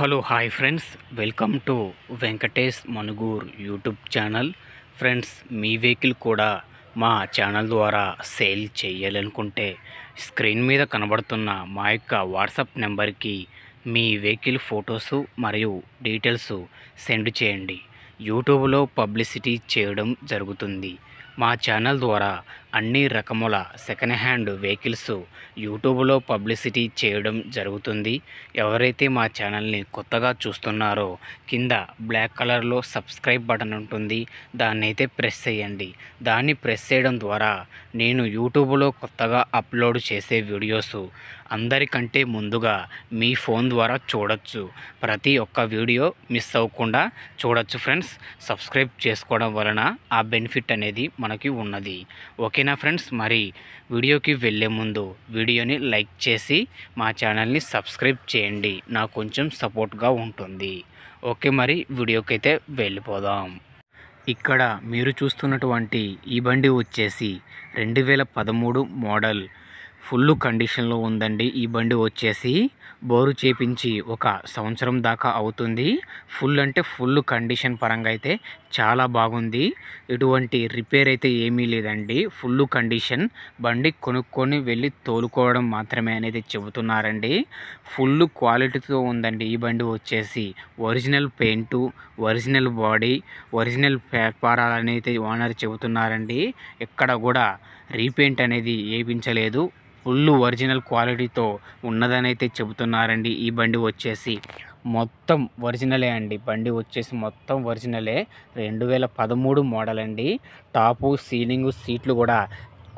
Hello hi friends, welcome to Venkatesh Manugur YouTube channel. Friends, me vehicle కూడా మా channel ద్వారా sale చేయాలనుకుంటే స్క్రీన్ మీద కనబడుతున్న మా యొక్క వాట్సాప్ నెంబర్కి మీ వెహికల్ ఫొటోసు మరియు డీటెయిల్స్ సెండ్ చేయండి. యూట్యూబ్లో పబ్లిసిటీ చేయడం జరుగుతుంది. మా ఛానల్ ద్వారా అన్ని రకముల సెకండ్ హ్యాండ్ వెహికల్స్ యూట్యూబ్లో పబ్లిసిటీ చేయడం జరుగుతుంది. ఎవరైతే మా ఛానల్ని కొత్తగా చూస్తున్నారో కింద బ్లాక్ కలర్లో సబ్స్క్రైబ్ బటన్ ఉంటుంది, దాన్ని అయితే ప్రెస్ చేయండి. దాన్ని ప్రెస్ చేయడం ద్వారా నేను యూట్యూబ్లో కొత్తగా అప్లోడ్ చేసే వీడియోస్ అందరికంటే ముందుగా మీ ఫోన్ ద్వారా చూడొచ్చు. ప్రతి ఒక్క వీడియో మిస్ అవ్వకుండా చూడొచ్చు. ఫ్రెండ్స్, సబ్స్క్రైబ్ చేసుకోవడం వలన ఆ బెనిఫిట్ అనేది మనకి ఉన్నది. ఓకేనా ఫ్రెండ్స్? మరి వీడియోకి వెళ్ళే ముందు వీడియోని లైక్ చేసి మా ఛానల్ని సబ్స్క్రైబ్ చేయండి, నాకు కొంచెం సపోర్ట్గా ఉంటుంది. ఓకే, మరి వీడియోకి అయితే వెళ్ళిపోదాం. ఇక్కడ మీరు చూస్తున్నటువంటి ఈ బండి వచ్చేసి 2013 మోడల్ ఫుల్ కండిషన్లో ఉందండి. ఈ బండి వచ్చేసి బోరు చేపించి 1 సంవత్సరం దాకా అవుతుంది. ఫుల్ అంటే ఫుల్ కండిషన్ పరంగా అయితే చాలా బాగుంది. ఎటువంటి రిపేర్ అయితే ఏమీ లేదండి. ఫుల్ కండిషన్ బండి కొనుక్కొని వెళ్ళి తోలుకోవడం మాత్రమే అనేది చెబుతున్నారండి. ఫుల్ క్వాలిటీతో ఉందండి ఈ బండి వచ్చేసి. Original paint, original body, original ప్లాట్ఫారాలు అనేది ఓనర్ చెబుతున్నారండి. ఎక్కడ కూడా రీపెయింట్ అనేది వేయించలేదు. ఫుల్ ఒరిజినల్ క్వాలిటీతో ఉన్నదని అయితే చెబుతున్నారండి. ఈ బండి వచ్చేసి మొత్తం ఒరిజినలే అండి. బండి వచ్చేసి మొత్తం ఒరిజినలే. 2013 మోడల్ అండి. టాపు సీలింగు సీట్లు కూడా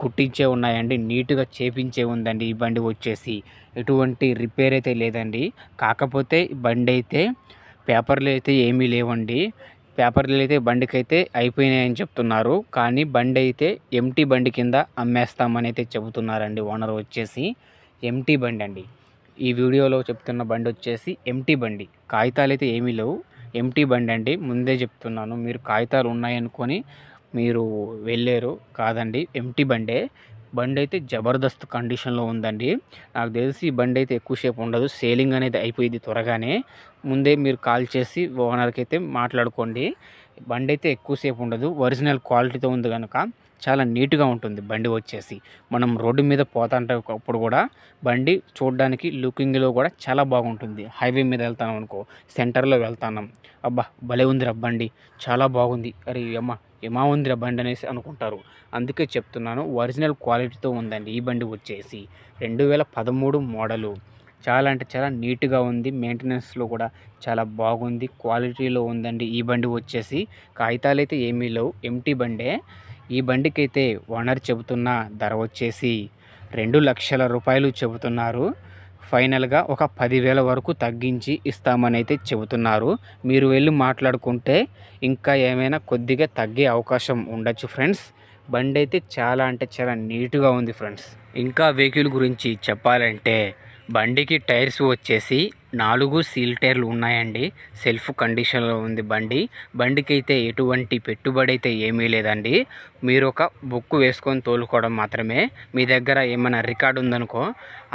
కుట్టించే ఉన్నాయండి. నీట్గా చేపించే ఉందండి ఈ బండి వచ్చేసి. ఎటువంటి రిపేర్ అయితే లేదండి. కాకపోతే బండి అయితే పేపర్లు అయితే ఏమీ లేవండి. పేపర్లు అయితే బండికి అయితే అయిపోయినాయని చెప్తున్నారు. కానీ బండి అయితే ఎంటీ బండి కింద అమ్మేస్తామని అయితే చెబుతున్నారండి ఓనర్ వచ్చేసి. ఎంటీ బండి అండి. ఈ వీడియోలో చెప్తున్న బండి వచ్చేసి ఎంటీ బండి. కాగితాలు అయితే ఏమీ లేవు. ఎంటీ బండి అండి. ముందే చెప్తున్నాను, మీరు కాగితాలు ఉన్నాయనుకొని మీరు వెళ్ళారు కాదండి. ఎంటీ బండే. బండి అయితే జబర్దస్త్ కండిషన్లో ఉందండి. నాకు తెలిసి ఈ బండి అయితే ఎక్కువసేపు ఉండదు. సేలింగ్ అనేది అయిపోయింది త్వరగానే. ముందే మీరు కాల్ చేసి ఓనర్కి అయితే మాట్లాడుకోండి. బండి అయితే ఎక్కువసేపు ఉండదు. ఒరిజినల్ క్వాలిటీతో ఉంది కనుక చాలా నీట్గా ఉంటుంది బండి వచ్చేసి. మనం రోడ్డు మీద పోతుంటే అప్పుడు కూడా బండి చూడడానికి లుకింగ్లో కూడా చాలా బాగుంటుంది. హైవే మీద వెళ్తాం అనుకో, సెంటర్లో వెళ్తాం, అబ్బా భలే ఉందిరా బండి, చాలా బాగుంది, అరే అమ్మ ఏమా ఉందిరా బండి అనేసి అనుకుంటారు. అందుకే చెప్తున్నాను, ఒరిజినల్ క్వాలిటీతో ఉందండి ఈ బండి వచ్చేసి. 2013 మోడలు. చాలా అంటే చాలా నీట్గా ఉంది. మెయింటెనెన్స్లో కూడా చాలా బాగుంది. క్వాలిటీలో ఉందండి ఈ బండి వచ్చేసి. కాగితాలు అయితే ఏమీ లేవు. ఎంటీ బండే. ఈ బండికి అయితే ఓనర్ చెబుతున్న ధర వచ్చేసి 2 లక్షల రూపాయలు చెబుతున్నారు. ఫైనల్గా ఒక 10,000 వరకు తగ్గించి ఇస్తామని అయితే చెబుతున్నారు. మీరు వెళ్ళి మాట్లాడుకుంటే ఇంకా ఏమైనా కొద్దిగా తగ్గే అవకాశం ఉండొచ్చు ఫ్రెండ్స్. బండి అయితే చాలా అంటే చాలా నీట్గా ఉంది ఫ్రెండ్స్. ఇంకా వెహికల్ గురించి చెప్పాలంటే బండికి టైర్స్ వచ్చేసి 4 సీల్ టైర్లు ఉన్నాయండి. సెల్ఫ్ కండిషన్లో ఉంది బండి. బండికి అయితే ఎటువంటి పెట్టుబడి అయితే ఏమీ లేదండి. మీరు ఒక బుక్ వేసుకొని తోలుకోవడం మాత్రమే. మీ దగ్గర ఏమైనా రికార్డు ఉందనుకో,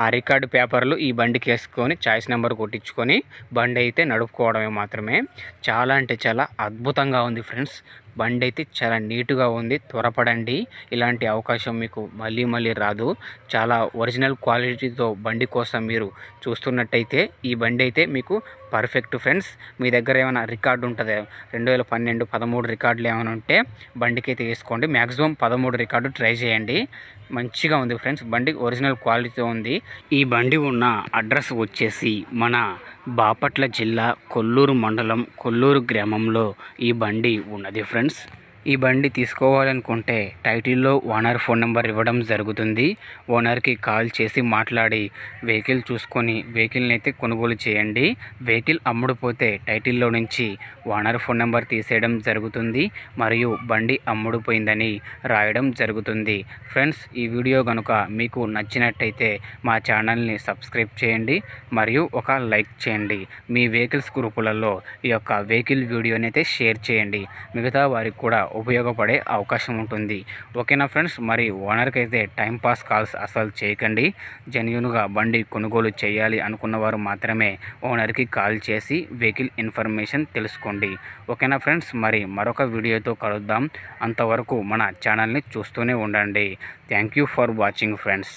ఆ రికార్డు పేపర్లు ఈ బండికి వేసుకొని ఛాయిస్ నెంబర్ కొట్టించుకొని బండి అయితే నడుపుకోవడమే మాత్రమే. చాలా అంటే చాలా అద్భుతంగా ఉంది ఫ్రెండ్స్. బండి అయితే చాలా నీట్గా ఉంది. త్వరపడండి, ఇలాంటి అవకాశం మీకు మళ్ళీ మళ్ళీ రాదు. చాలా ఒరిజినల్ క్వాలిటీతో బండి కోసం మీరు చూస్తున్నట్టయితే ఈ బండి అయితే మీకు పర్ఫెక్ట్ ఫ్రెండ్స్. మీ దగ్గర ఏమైనా రికార్డు ఉంటుంది, 2012, 13 రికార్డులు ఏమైనా ఉంటే బండికి అయితే వేసుకోండి. మ్యాక్సిమం 13 రికార్డు ట్రై చేయండి. మంచిగా ఉంది ఫ్రెండ్స్. బండి ఒరిజినల్ క్వాలిటీతో ఉంది. ఈ బండి ఉన్న అడ్రస్ వచ్చేసి మన బాపట్ల జిల్లా కొల్లూరు మండలం కొల్లూరు గ్రామంలో ఈ బండి ఉన్నది ఫ్రెండ్స్. ఈ బండి తీసుకోవాలనుకుంటే టైటిల్లో ఓనర్ ఫోన్ నెంబర్ ఇవ్వడం జరుగుతుంది. ఓనర్కి కాల్ చేసి మాట్లాడి వెహికల్ చూసుకొని వెహికల్ని అయితే కొనుగోలు చేయండి. వెహికల్ అమ్ముడుపోతే టైటిల్లో నుంచి ఓనర్ ఫోన్ నెంబర్ తీసేయడం జరుగుతుంది మరియు బండి అమ్ముడుపోయిందని రాయడం జరుగుతుంది. ఫ్రెండ్స్, ఈ వీడియో కనుక మీకు నచ్చినట్టయితే మా ఛానల్ని సబ్స్క్రైబ్ చేయండి మరియు ఒక లైక్ చేయండి. మీ వెహికల్స్ గ్రూపులలో ఈ యొక్క వెహికల్ వీడియోని అయితే షేర్ చేయండి. మిగతా వారికి కూడా ఉపయోగపడే అవకాశం ఉంటుంది. ఓకేనా ఫ్రెండ్స్, మరి ఓనర్కి అయితే టైంపాస్ కాల్స్ అసలు చేయకండి. జెన్యూన్గా బండి కొనుగోలు చేయాలి అనుకున్న వారు మాత్రమే ఓనర్కి కాల్ చేసి వెహికల్ ఇన్ఫర్మేషన్ తెలుసుకోండి. ఓకేనా ఫ్రెండ్స్, మరి మరొక వీడియోతో కలుద్దాం. అంతవరకు మన ఛానల్ని చూస్తూనే ఉండండి. Thank you for watching friends.